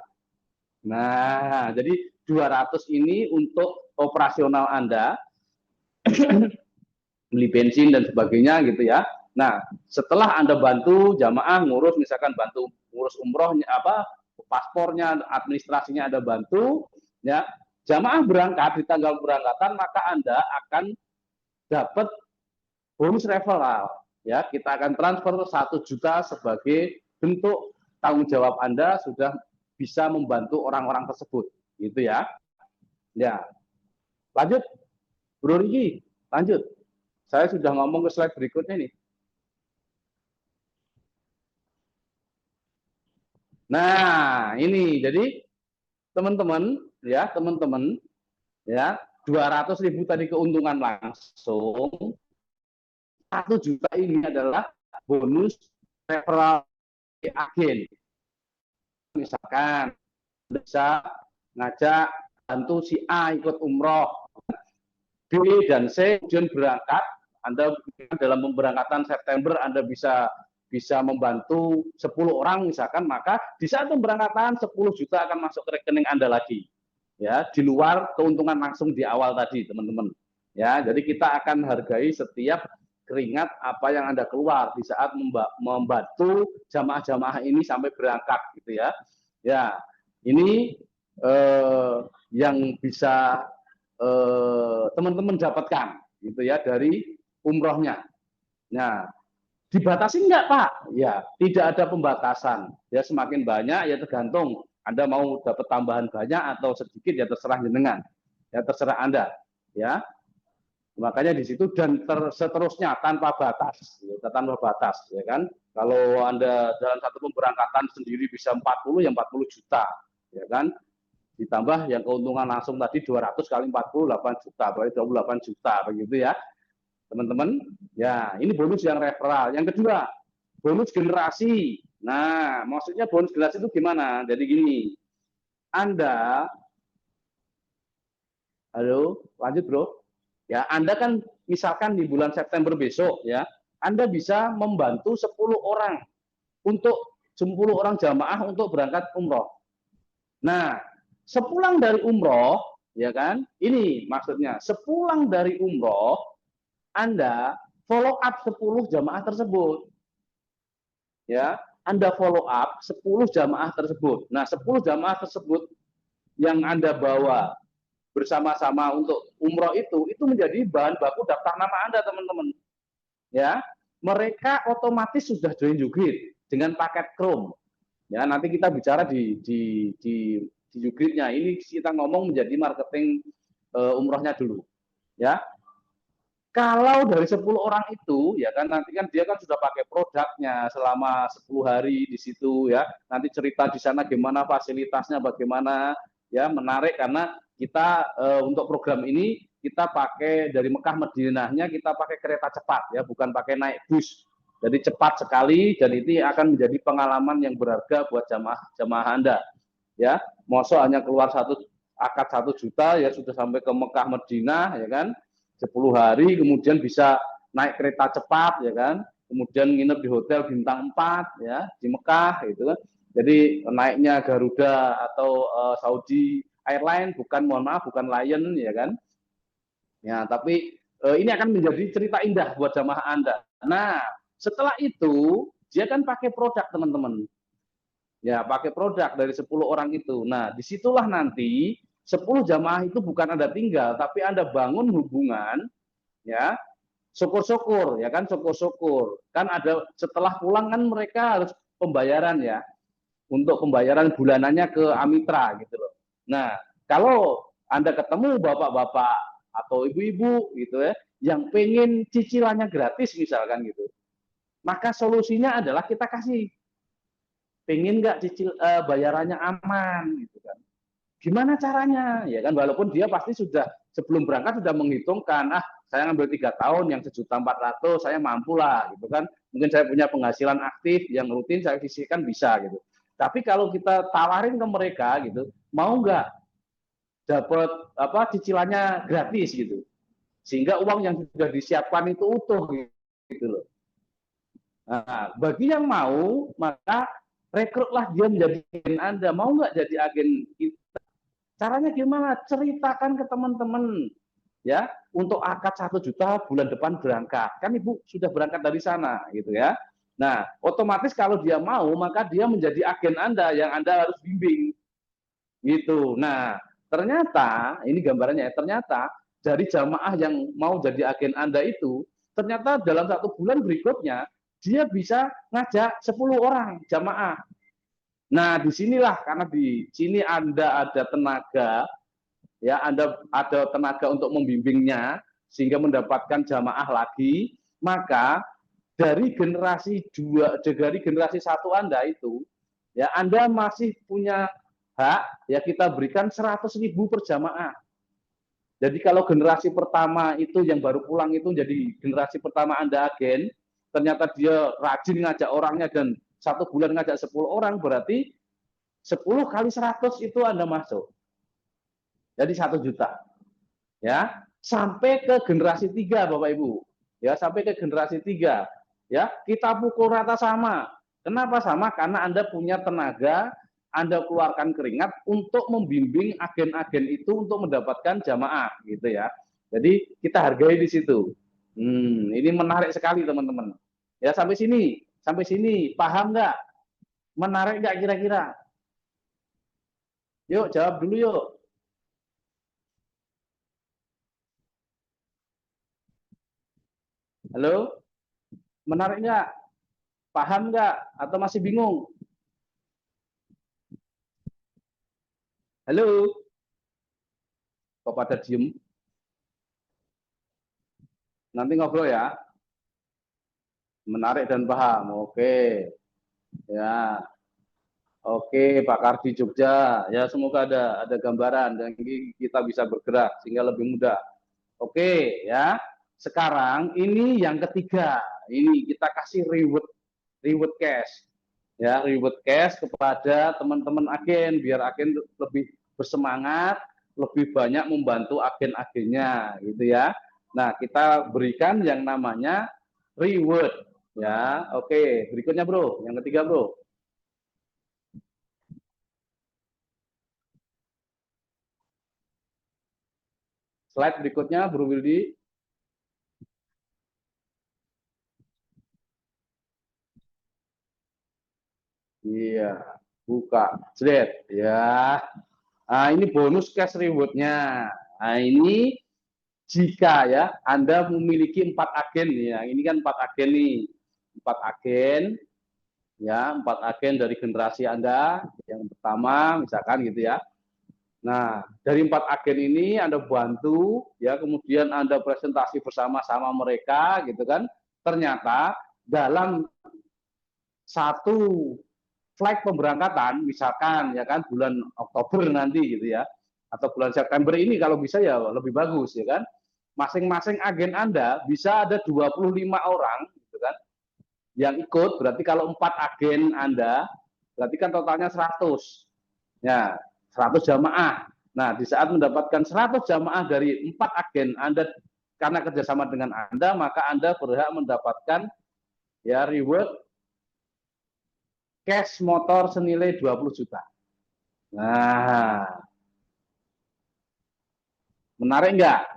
Nah, jadi 200 ini untuk operasional Anda, beli bensin dan sebagainya, gitu, ya. Nah, setelah Anda bantu jamaah ngurus, misalkan bantu ngurus umrohnya, paspornya, administrasinya Anda bantu, ya, jamaah berangkat di tanggal berangkatan, maka Anda akan dapat bonus referral, ya. Kita akan transfer 1 juta sebagai bentuk tanggung jawab Anda sudah bisa membantu orang-orang tersebut, gitu, ya. Ya, lanjut, Bro Riki, lanjut. Saya sudah ngomong ke slide berikutnya nih. Nah, ini jadi teman-teman, ya, 200.000 tadi keuntungan langsung, 1 juta ini adalah bonus referral agen. Misalkan bisa ngajak bantu si A ikut umroh, B dan C kemudian berangkat, Anda dalam pemberangkatan September Anda bisa membantu 10 orang misalkan, maka di saat pemberangkatan 10 juta akan masuk ke rekening Anda lagi, ya, di luar keuntungan langsung di awal tadi, teman-teman. Ya, jadi kita akan hargai setiap keringat apa yang Anda keluar di saat membantu jamaah-jamaah ini sampai berangkat, gitu, ya. Ya, ini yang bisa teman-teman dapatkan, gitu, ya, dari umrohnya. Nah, dibatasi enggak, Pak? Ya, tidak ada pembatasan. Ya, semakin banyak, ya tergantung Anda mau dapat tambahan banyak atau sedikit, ya terserah jenengan. Ya, terserah Anda. Ya, makanya di situ dan seterusnya tanpa batas, ya, tanpa batas, ya kan. Kalau Anda dalam satu pemberangkatan sendiri bisa 40, ya 40 juta, ya kan. Ditambah yang keuntungan langsung tadi 200 kali 40, 8 juta, berarti 28 juta, begitu, ya. teman-teman. Ya, ini bonus yang referral. Yang kedua, bonus generasi. Nah, maksudnya bonus generasi itu gimana? Jadi gini, Anda, halo, lanjut bro. Ya, Anda kan misalkan di bulan September besok ya, Anda bisa membantu 10 orang untuk 10 orang jamaah untuk berangkat umroh. Nah, sepulang dari umroh, ya kan? Ini maksudnya, sepulang dari umroh, Anda follow up 10 jamaah tersebut. Ya, Anda follow up 10 jamaah tersebut. Nah, 10 jamaah tersebut yang Anda bawa bersama-sama untuk umroh itu menjadi bahan baku daftar nama Anda, teman-teman. Ya, mereka otomatis sudah join Jugrid dengan paket Chrome. Ya, nanti kita bicara di Jugridnya. Ini kita ngomong menjadi marketing umrohnya dulu. Ya, kalau dari 10 orang itu, ya kan nanti kan dia kan sudah pakai produknya selama 10 hari di situ ya. Nanti cerita di sana gimana fasilitasnya, bagaimana ya, menarik karena kita untuk program ini kita pakai dari Mekah Madinahnya kita pakai kereta cepat ya, bukan pakai naik bus. Jadi cepat sekali dan ini akan menjadi pengalaman yang berharga buat jamaah Anda. Ya, mosok hanya keluar akad 1 juta ya sudah sampai ke Mekah Madinah ya kan 10 hari, kemudian bisa naik kereta cepat ya kan, kemudian nginep di hotel bintang 4 ya di Mekah gitu kan. Jadi naiknya Garuda atau Saudi Airline, mohon maaf bukan Lion ya kan. Ya, tapi ini akan menjadi cerita indah buat jamaah Anda. Nah, setelah itu dia kan pakai produk, teman-teman. Ya, pakai produk dari 10 orang itu. Nah, disitulah nanti 10 jamaah itu bukan Anda tinggal, tapi Anda bangun hubungan, ya, syukur-syukur, ya kan, syukur-syukur. Kan ada setelah pulang kan mereka harus pembayaran ya, untuk pembayaran bulanannya ke Amitra gitu loh. Nah, kalau Anda ketemu bapak-bapak atau ibu-ibu gitu ya, yang pengen cicilannya gratis misalkan gitu, maka solusinya adalah kita kasih pengen nggak cicil bayarannya aman gitu kan. Gimana caranya? Ya kan walaupun dia pasti sudah sebelum berangkat sudah menghitungkan, saya ngambil 3 tahun yang 1.400.000 saya mampu lah gitu kan. Mungkin saya punya penghasilan aktif yang rutin saya sisihkan bisa gitu. Tapi kalau kita tawarin ke mereka gitu, mau nggak dapat cicilannya gratis gitu. Sehingga uang yang sudah disiapkan itu utuh gitu loh. Nah, bagi yang mau, maka rekrutlah dia menjadi agen Anda. Mau nggak jadi agen kita? Caranya gimana? Ceritakan ke teman-teman. Ya, untuk akad 1 juta bulan depan berangkat. Kan Ibu sudah berangkat dari sana, gitu ya. Nah, otomatis kalau dia mau, maka dia menjadi agen Anda yang Anda harus bimbing. Gitu. Nah, ternyata, ini gambarannya, ternyata dari jamaah yang mau jadi agen Anda itu, ternyata dalam 1 bulan berikutnya, dia bisa ngajak 10 orang jamaah. Nah, disinilah karena di sini Anda ada tenaga, ya Anda ada tenaga untuk membimbingnya sehingga mendapatkan jamaah lagi, maka dari generasi 1 Anda itu, ya Anda masih punya hak, ya kita berikan 100.000 per jamaah. Jadi kalau generasi pertama itu yang baru pulang itu jadi generasi pertama Anda agen, ternyata dia rajin ngajak orangnya dan 1 bulan ngajak 10 orang, berarti 10 kali 100 itu Anda masuk. Jadi 1 juta. Ya, sampai ke generasi 3 Bapak Ibu. Ya, sampai ke generasi 3. Ya, kita pukul rata sama. Kenapa sama? Karena Anda punya tenaga, Anda keluarkan keringat untuk membimbing agen-agen itu untuk mendapatkan jamaah gitu ya. Jadi kita hargai di situ. Ini menarik sekali teman-teman. Ya, sampai sini paham nggak? Menarik nggak kira-kira? Yuk jawab dulu yuk. Halo, menarik nggak? Paham nggak? Atau masih bingung? Halo, kok pada diem? Nanti ngobrol ya. Menarik dan paham. Oke, ya. Oke, Pak Kardi Jogja. Ya, semoga ada gambaran dan kita bisa bergerak sehingga lebih mudah. Oke, ya. sekarang ini yang ketiga, ini kita kasih reward cash, ya, reward cash kepada teman-teman agen biar agen lebih bersemangat, lebih banyak membantu agen-agennya, gitu ya. Nah, kita berikan yang namanya reward, ya. Oke, berikutnya bro, yang ketiga bro. Slide berikutnya Bro Wildi. Iya, buka, slide, ya. Nah, ini bonus cash reward-nya. Nah, ini jika ya Anda memiliki 4 agen, ya, ini kan 4 agen nih, 4 agen, ya, 4 agen dari generasi Anda. Yang pertama, misalkan gitu ya. Nah, dari 4 agen ini Anda bantu, ya, kemudian Anda presentasi bersama-sama mereka, gitu kan. Ternyata dalam satu flight pemberangkatan, misalkan ya kan bulan Oktober nanti gitu ya, atau bulan September ini kalau bisa ya lebih bagus ya kan. Masing-masing agen Anda bisa ada 25 orang gitu kan yang ikut, berarti kalau 4 agen Anda berarti kan totalnya 100. Ya, 100 jamaah. Nah, di saat mendapatkan 100 jamaah dari 4 agen Anda karena kerjasama dengan Anda, maka Anda berhak mendapatkan ya reward cash motor senilai 20 juta. Nah, menarik nggak?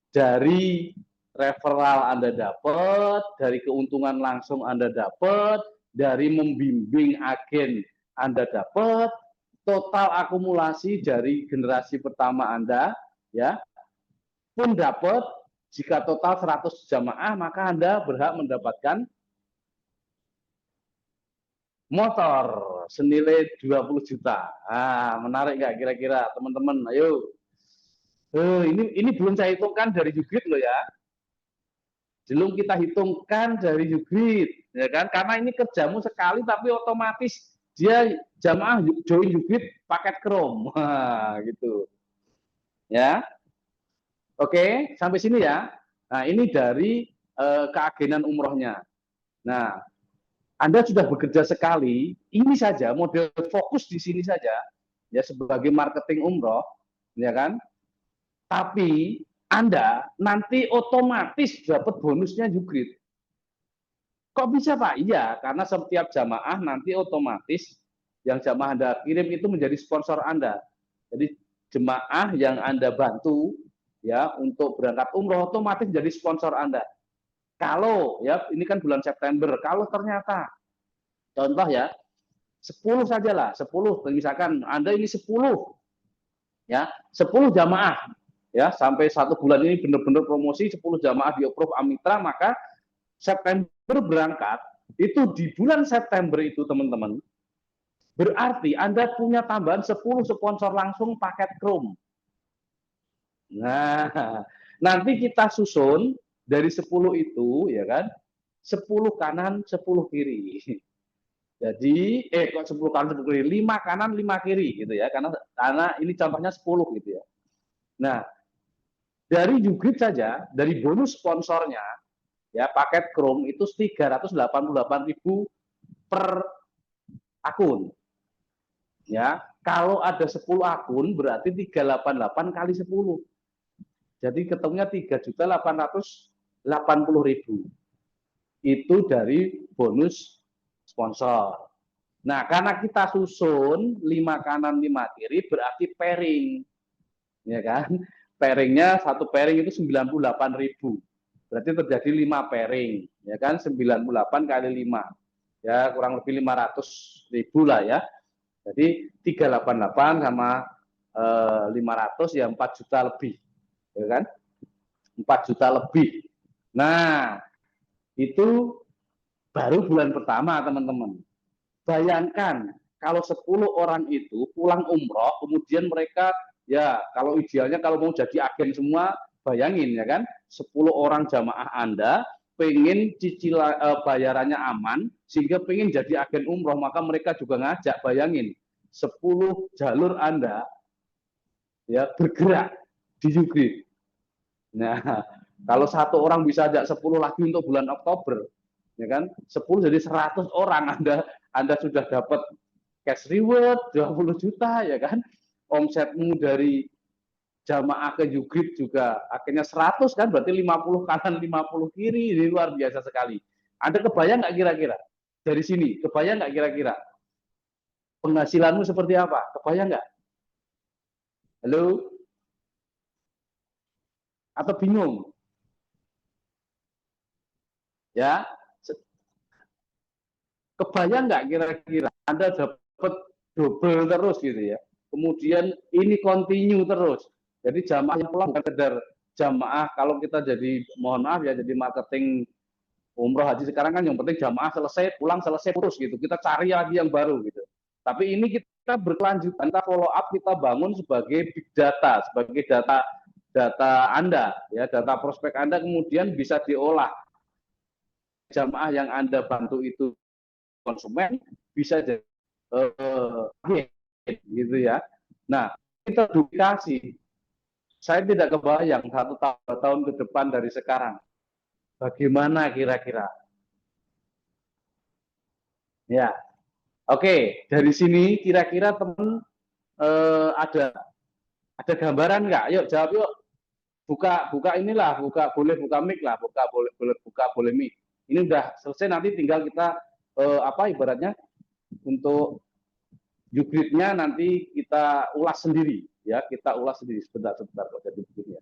Dari referral Anda dapat, dari keuntungan langsung Anda dapat, dari membimbing agen Anda dapat, total akumulasi dari generasi pertama Anda ya pun dapat. Jika total 100 jamaah, maka Anda berhak mendapatkan motor senilai 20 juta. Ah, menarik nggak kira-kira teman-teman? Ayo. Ini belum saya hitungkan dari Jugrit loh ya. Belum kita hitungkan dari Jugrit, ya kan? Karena ini kerjamu sekali, tapi otomatis dia jamaah join Jugrit paket Chrome, wah, gitu. Ya, oke, sampai sini ya. Nah, ini dari keagenan umrohnya. Nah, Anda sudah bekerja sekali, ini saja model fokus di sini saja, ya sebagai marketing umroh, ya kan? Tapi Anda nanti otomatis dapat bonusnya Jugrit. Kok bisa Pak? Iya, karena setiap jamaah nanti otomatis yang jamaah Anda kirim itu menjadi sponsor Anda. Jadi jemaah yang Anda bantu ya untuk berangkat umroh otomatis jadi sponsor Anda. Kalau ya ini kan bulan September, kalau ternyata contoh ya 10 saja lah, 10 misalkan Anda ini 10 ya, 10 jamaah ya sampai 1 bulan ini benar-benar promosi 10 jamaah di approve Amitra, maka September berangkat itu di bulan September itu teman-teman berarti Anda punya tambahan 10 sponsor langsung paket Chrome. Nah, nanti kita susun dari 10 itu ya kan 10 kanan 10 kiri. Jadi kok 10 kanan 10 kiri, 5 kanan 5 kiri gitu ya. Karena ini contohnya 10 gitu ya. Nah, dari Jugrit saja, dari bonus sponsornya ya paket Chrome itu 388.000 per akun. Ya, kalau ada 10 akun berarti 388 kali 10. Jadi ketemunya 3.880.000. Itu dari bonus sponsor. Nah, karena kita susun 5 kanan 5 kiri berarti pairing. Ya kan? Pairingnya satu pairing itu 98.000. Berarti terjadi 5 pairing, ya kan? 98 kali 5. Ya, kurang lebih 500.000 lah ya. Jadi 388 sama 500 ya 4 juta lebih. Ya kan? 4 juta lebih. Nah, itu baru bulan pertama, teman-teman. Bayangkan kalau 10 orang itu pulang umroh, kemudian mereka ya kalau idealnya kalau mau jadi agen semua, bayangin ya kan, 10 orang jamaah Anda pengen cicilan bayarannya aman sehingga pengen jadi agen umroh, maka mereka juga ngajak, bayangin 10 jalur Anda ya bergerak di Jugrit. Nah, Kalau satu orang bisa ajak 10 lagi untuk bulan Oktober, ya kan? 10 jadi 100 orang Anda sudah dapat cash reward 20 juta ya kan? Omsetmu dari jamaah ke Jugrip juga akhirnya 100 kan, berarti 50 kanan 50 kiri, ini luar biasa sekali. Anda kebayang nggak kira-kira dari sini? Kebayang nggak kira-kira penghasilanmu seperti apa? Kebayang nggak? Halo? Atau bingung? Ya, kebayang nggak kira-kira Anda dapat double terus gitu ya. Kemudian ini continue terus. Jadi jamaah yang pulang bukan sekedar jamaah, kalau kita jadi, mohon maaf ya, jadi marketing umroh haji sekarang kan yang penting jamaah selesai, pulang selesai, terus gitu. Kita cari lagi yang baru gitu. Tapi ini kita berkelanjutan, kita follow up, kita bangun sebagai big data, sebagai data Anda, ya, data prospek Anda kemudian bisa diolah. Jamaah yang Anda bantu itu konsumen bisa jadi gitu ya. Nah, kita duplikasi. Saya tidak kebayang 1 tahun ke depan dari sekarang. Bagaimana kira-kira? Ya, oke. Dari sini kira-kira teman ada gambaran nggak? Yuk jawab yuk. Buka inilah, boleh buka mic lah, boleh mic. Ini udah selesai, nanti tinggal kita apa ibaratnya untuk Jugridnya nanti kita ulas sendiri ya, kita ulas sendiri sebentar kok jadi begini ya.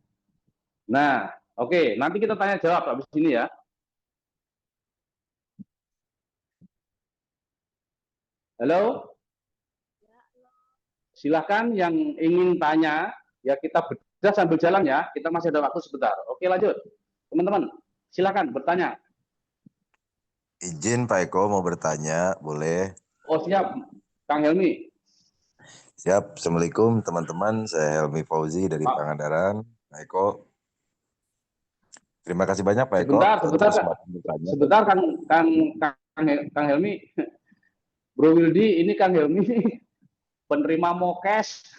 Nah, oke, nanti kita tanya jawab habis ini ya. Halo? Silahkan yang ingin tanya, ya kita bedah sambil jalan ya, kita masih ada waktu sebentar. Oke, lanjut. Teman-teman, silahkan bertanya. Izin Pak Eko mau bertanya, boleh? Oh siap, Kang Helmi. Siap. Assalamualaikum teman-teman, saya Helmi Fauzi dari Pak, Pangandaran. Pak Eko, terima kasih banyak Pak Eko sebentar, untuk sebentar, kesempatan bertanya. sebentar, Kang Helmi. Bro Wildi, ini Kang Helmi penerima mokes.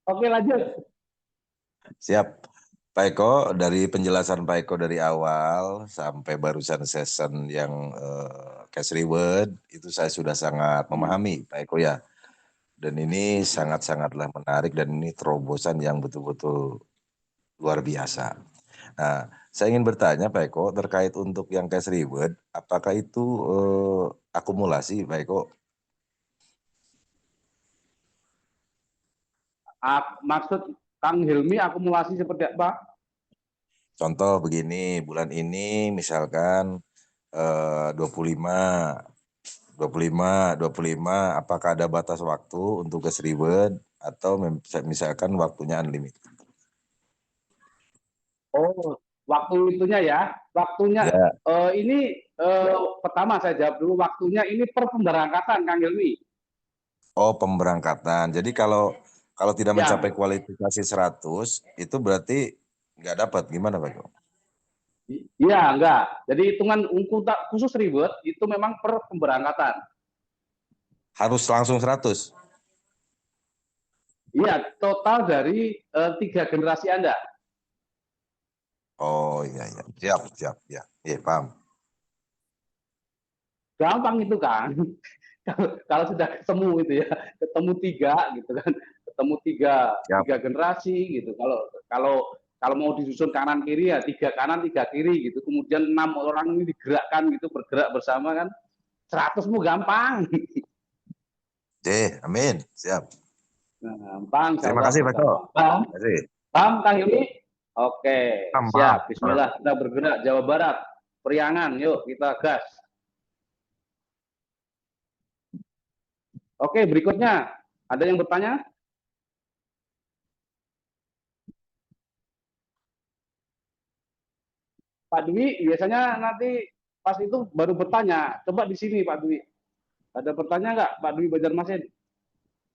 Oke, lanjut. Siap. Pak Eko, dari penjelasan Pak Eko dari awal sampai barusan session yang cash reward, itu saya sudah sangat memahami Pak Eko ya. Dan ini sangat-sangatlah menarik dan ini terobosan yang betul-betul luar biasa. Nah, saya ingin bertanya Pak Eko terkait untuk yang cash reward, apakah itu akumulasi Pak Eko? Maksud Kang Helmi akumulasi seperti apa? Contoh begini, bulan ini misalkan 25, 25, apakah ada batas waktu untuk cash reward atau misalkan waktunya unlimited? Oh, waktu itunya ya. Waktunya Ya. ini pertama saya jawab dulu, waktunya ini per pemberangkatan Kang Helmi. Oh, pemberangkatan. Jadi kalau tidak mencapai Ya, kualifikasi 100, itu berarti nggak dapat. Gimana Pak Eko? iya enggak. Jadi hitungan khusus reward itu memang per pemberangkatan. Harus langsung 100? Iya, total dari 3 generasi Anda. Oh iya, iya. Siap. Ya, iya, paham. Gampang itu kan. Kalau sudah ketemu itu ya, ketemu 3 gitu kan, ketemu Siap. tiga generasi gitu. Kalau kalau kalau mau disusun kanan kiri ya 3 kanan 3 kiri gitu. Kemudian 6 orang ini digerakkan gitu, bergerak bersama kan, 100 mu gampang. Amin. Siap. Nah, gampang, insya Terima Allah kasih Pak Eko. gampang. Paham? Terima kasih. Paham Kang Yuli? Oke, Paham. siap. Bismillah, kita bergerak Jawa Barat. Priangan, yuk kita gas. Oke, berikutnya ada yang bertanya? Pak Dwi biasanya nanti pas itu baru bertanya. Coba di sini Pak Dwi. Ada pertanyaan nggak Pak Dwi Banjarmasin?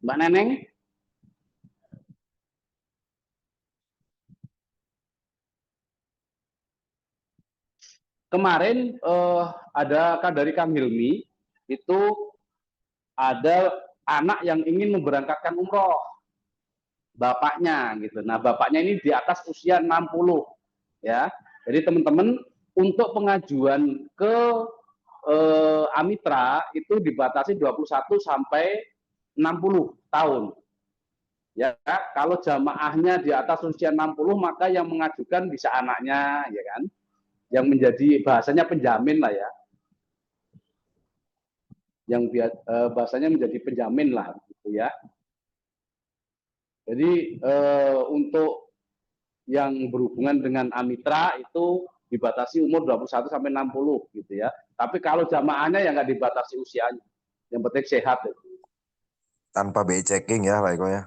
Mbak Neneng? Kemarin ada dari Kang Hilmi, itu ada anak yang ingin memberangkatkan umroh. bapaknya gitu. Nah, bapaknya ini di atas usia 60 ya. Jadi teman-teman untuk pengajuan ke Amitra itu dibatasi 21 sampai 60 tahun. Ya, kalau jamaahnya di atas usia 60 maka yang mengajukan bisa anaknya ya kan. Yang menjadi bahasanya penjamin lah ya. Yang bahasanya menjadi penjamin lah gitu ya. Jadi untuk yang berhubungan dengan Amitra itu dibatasi umur 21 sampai 60 gitu ya. Tapi kalau jamaahnya yang nggak dibatasi usianya. Yang penting sehat. Tanpa BI checking ya Pak Eko ya.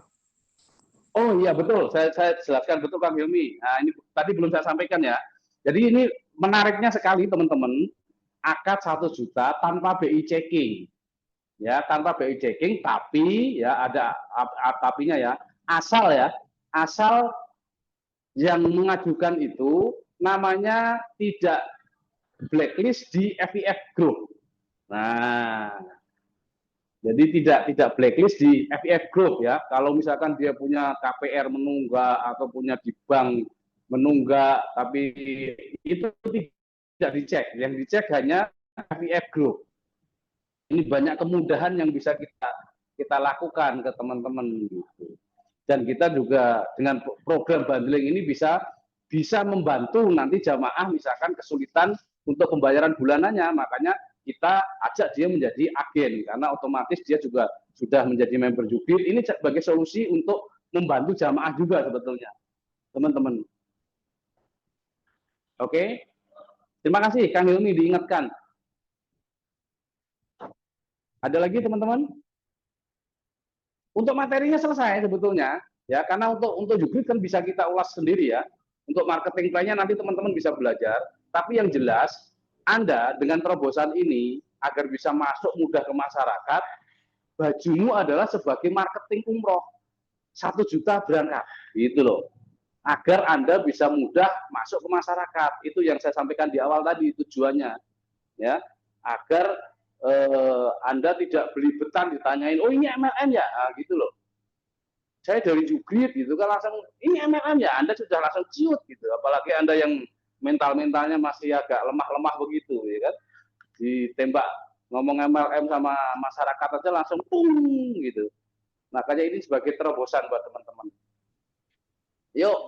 Oh iya betul, saya jelaskan betul Kang Hilmi. Nah ini tadi belum saya sampaikan ya. Jadi ini menariknya sekali teman-teman, akad 1 juta tanpa BI checking. Ya, tanpa BI checking, tapi ya ada tapinya ya. Asal yang mengajukan itu namanya tidak blacklist di FIF Group. Nah, jadi tidak blacklist di FIF Group ya. Kalau misalkan dia punya KPR menunggak atau punya di bank menunggak, tapi itu tidak dicek. Yang dicek hanya FIF Group. Ini banyak kemudahan yang bisa kita lakukan ke teman-teman gitu. Dan kita juga dengan program bundling ini bisa membantu nanti jamaah misalkan kesulitan untuk pembayaran bulanannya, makanya kita ajak dia menjadi agen karena otomatis dia juga sudah menjadi member jubir. Ini sebagai solusi untuk membantu jamaah juga sebetulnya, teman-teman. Oke, terima kasih Kang Hilmi diingatkan. Ada lagi teman-teman? Untuk materinya selesai sebetulnya, ya karena untuk jubir kan bisa kita ulas sendiri ya. Untuk marketing plan-nya nanti teman-teman bisa belajar. Tapi yang jelas, Anda dengan terobosan ini agar bisa masuk mudah ke masyarakat, bajumu adalah sebagai marketing umroh. 1 juta berangkat, gitu loh. Agar Anda bisa mudah masuk ke masyarakat. Itu yang saya sampaikan di awal tadi tujuannya, ya. Agar Anda tidak belibetan ditanyain, oh ini MLM ya, nah, gitu loh. Saya dari Jugrit gitu kan langsung ini MLM ya, Anda sudah langsung ciut gitu. Apalagi Anda yang mentalnya masih agak lemah-lemah begitu ya kan. Ditembak ngomong MLM sama masyarakat aja langsung pung gitu. Makanya ini sebagai terobosan buat teman-teman. Yuk.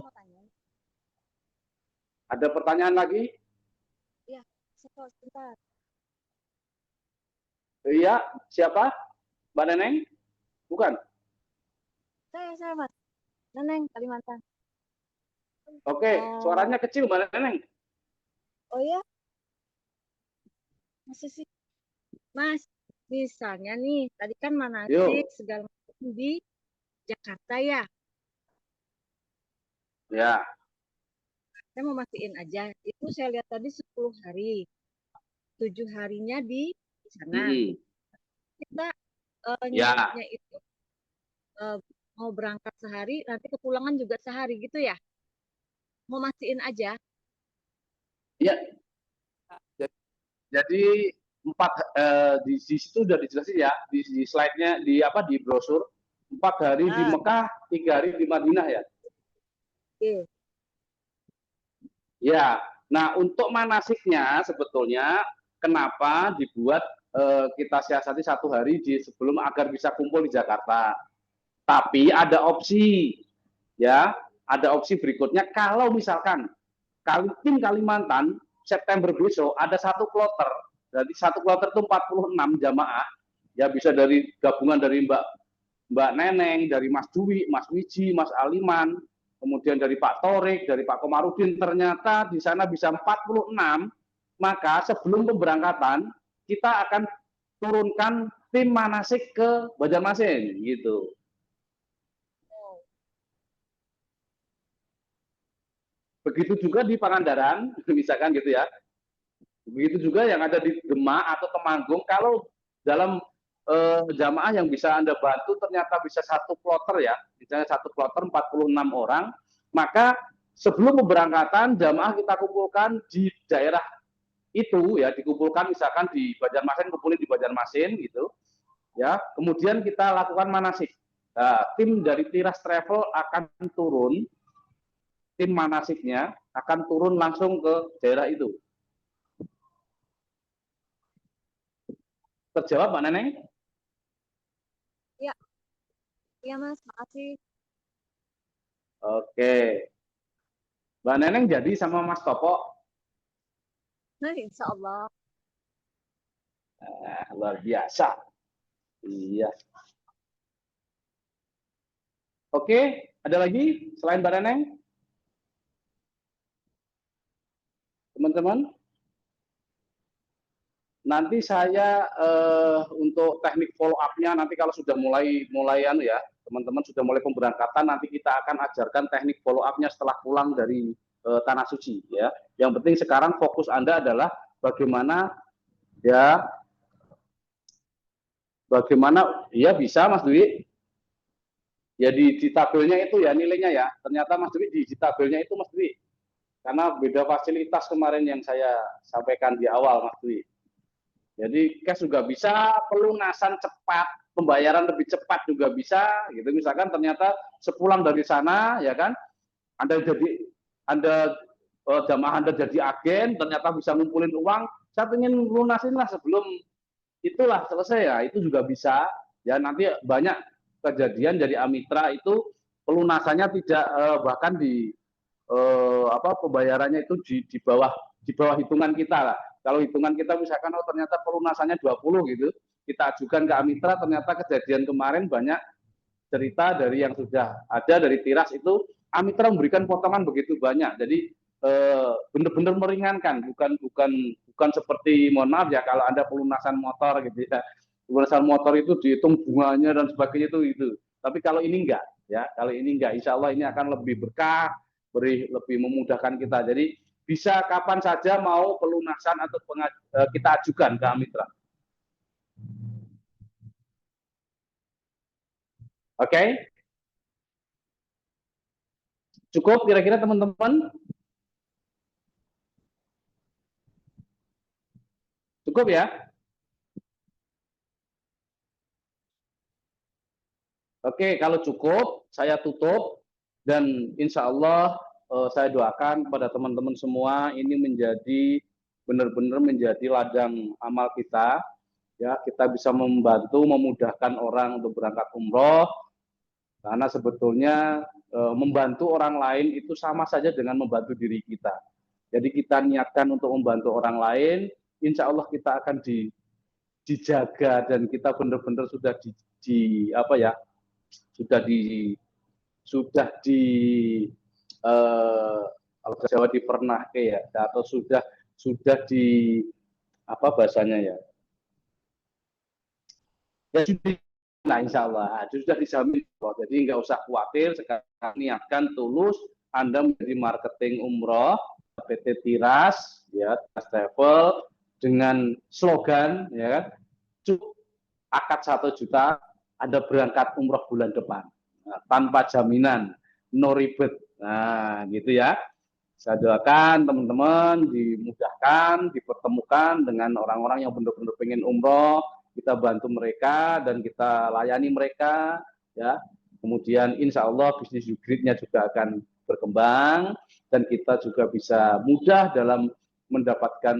Ada pertanyaan lagi? Iya, sebentar. Iya, siapa? Mbak Neneng? Bukan? Saya Mas. Neneng, Kalimantan. Oke, suaranya kecil Mbak Neneng. Oh ya? Masih sih. Mas, misalnya nih, tadi kan manasik segala macam di Jakarta ya. Ya. Saya mau mastiin aja. Itu saya lihat tadi 10 hari. 7 harinya di sana. Kita nyiapnya itu mau berangkat sehari, nanti kepulangan juga sehari gitu ya? Mau mastiin aja. Iya. Jadi di situ sudah dijelasin ya di slide-nya di brosur 4 hari di Mekah, 3 hari di Madinah ya. Ya, nah untuk manasiknya sebetulnya kenapa dibuat kita siasati 1 hari sebelum agar bisa kumpul di Jakarta. Tapi ada opsi ya, ada opsi berikutnya kalau misalkan tim Kalimantan September besok ada 1 kloter, jadi 1 kloter itu 46 jamaah, ya bisa dari gabungan dari Mbak Neneng, dari Mas Dwi, Mas Wiji, Mas Aliman, kemudian dari Pak Torik, dari Pak Komarudin, ternyata di sana bisa 46, maka sebelum pemberangkatan kita akan turunkan tim manasik ke Banjarmasin gitu. Begitu juga di Pangandaran, misalkan gitu ya. Begitu juga yang ada di Demak atau Temanggung, kalau dalam jamaah yang bisa Anda bantu ternyata bisa 1 kloter ya, misalnya 1 kloter 46 orang, maka sebelum pemberangkatan jamaah kita kumpulkan di daerah itu ya, dikumpulkan misalkan di Banjarmasin, kumpulin di Banjarmasin gitu, ya. Kemudian kita lakukan manasik. Nah, tim dari Tiras Travel akan turun, tim manasiknya akan turun langsung ke daerah itu. Terjawab Mbak Neneng? Ya, iya Mas, makasih. Oke. Mbak Neneng jadi sama Mas Topo? Nah, insya Allah. Luar biasa. Iya. Oke, ada lagi selain Mbak Neneng? Teman-teman? Nanti saya untuk teknik follow up-nya nanti kalau sudah mulai ya, teman-teman sudah mulai pemberangkatan, nanti kita akan ajarkan teknik follow up-nya setelah pulang dari Tanah Suci ya. Yang penting sekarang fokus Anda adalah bagaimana ya bisa Mas Dwi ya di tabelnya itu ya nilainya ya. Ternyata Mas Dwi di tabelnya itu Mas Dwi. Karena beda fasilitas kemarin yang saya sampaikan di awal Mas Dwi. Jadi cash juga bisa, pelunasan cepat, pembayaran lebih cepat juga bisa, gitu. Misalkan ternyata sepulang dari sana, ya kan, jamaah Anda jadi agen, ternyata bisa ngumpulin uang, saya ingin lunasin lah sebelum itulah selesai ya, itu juga bisa. Ya nanti banyak kejadian dari Amitra itu pelunasannya tidak bahkan di pembayarannya itu di bawah hitungan kita lah. Kalau hitungan kita misalkan ternyata pelunasannya 20 gitu, kita ajukan ke Amitra, ternyata kejadian kemarin banyak cerita dari yang sudah ada dari Tiras itu Amitra memberikan potongan begitu banyak. Jadi benar-benar meringankan, bukan seperti mohon maaf ya kalau Anda pelunasan motor gitu ya. Pelunasan motor itu dihitung bunganya dan sebagainya itu. Tapi kalau ini enggak ya, insya Allah ini akan lebih berkah, lebih memudahkan kita. Jadi bisa kapan saja mau pelunasan atau kita ajukan ke Amitra. Oke? Cukup kira-kira teman-teman? Cukup ya? Oke, kalau cukup, saya tutup. Dan insya Allah saya doakan kepada teman-teman semua ini menjadi benar-benar menjadi ladang amal kita. Ya, kita bisa membantu, memudahkan orang untuk berangkat umroh. Karena sebetulnya membantu orang lain itu sama saja dengan membantu diri kita. Jadi kita niatkan untuk membantu orang lain, insya Allah kita akan dijaga dan kita benar-benar sudah kalau Jawa dipernahke ya, atau sudah di apa bahasanya ya, nah insya Allah sudah dijamin. Jadi nggak usah khawatir, sekarang niatkan tulus Anda menjadi marketing umroh PT Tiras ya, Tiras Travel dengan slogan ya, cukup akad 1 juta Anda berangkat umroh bulan depan. Nah, tanpa jaminan, no ribet. Nah, gitu ya. Saya doakan teman-teman dimudahkan, dipertemukan dengan orang-orang yang benar-benar pengen umroh, kita bantu mereka dan kita layani mereka, ya. Kemudian insya Allah bisnis gridnya juga akan berkembang dan kita juga bisa mudah dalam mendapatkan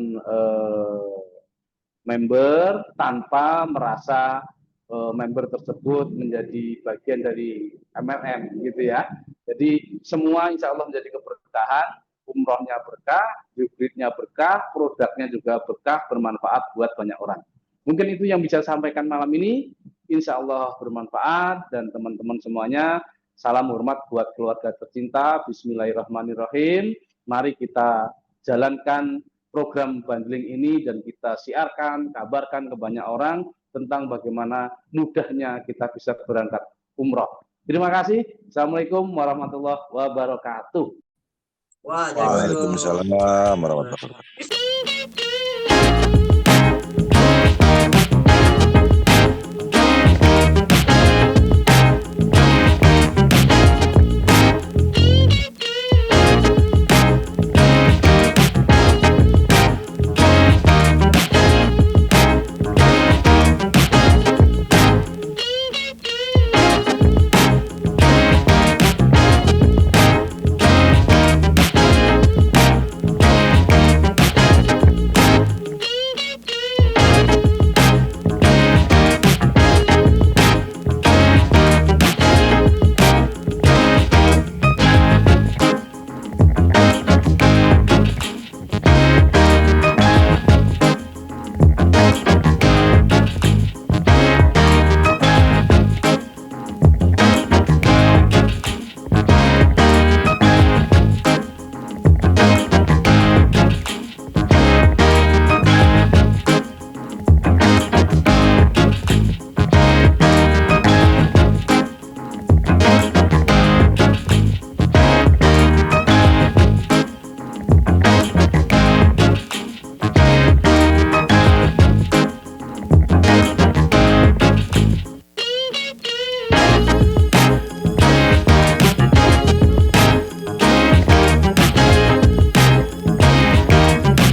member tanpa merasa member tersebut menjadi bagian dari MLM gitu ya. Jadi semua insya Allah menjadi keberkahan, umrohnya berkah, hybridnya berkah, produknya juga berkah, bermanfaat buat banyak orang. Mungkin itu yang bisa saya sampaikan malam ini. Insya Allah bermanfaat dan teman-teman semuanya. Salam hormat buat keluarga tercinta. Bismillahirrahmanirrahim. Mari kita jalankan program bundling ini dan kita siarkan, kabarkan ke banyak orang tentang bagaimana mudahnya kita bisa berangkat umroh. Terima kasih. Assalamualaikum warahmatullahi wabarakatuh. Waalaikumsalam warahmatullahi wabarakatuh.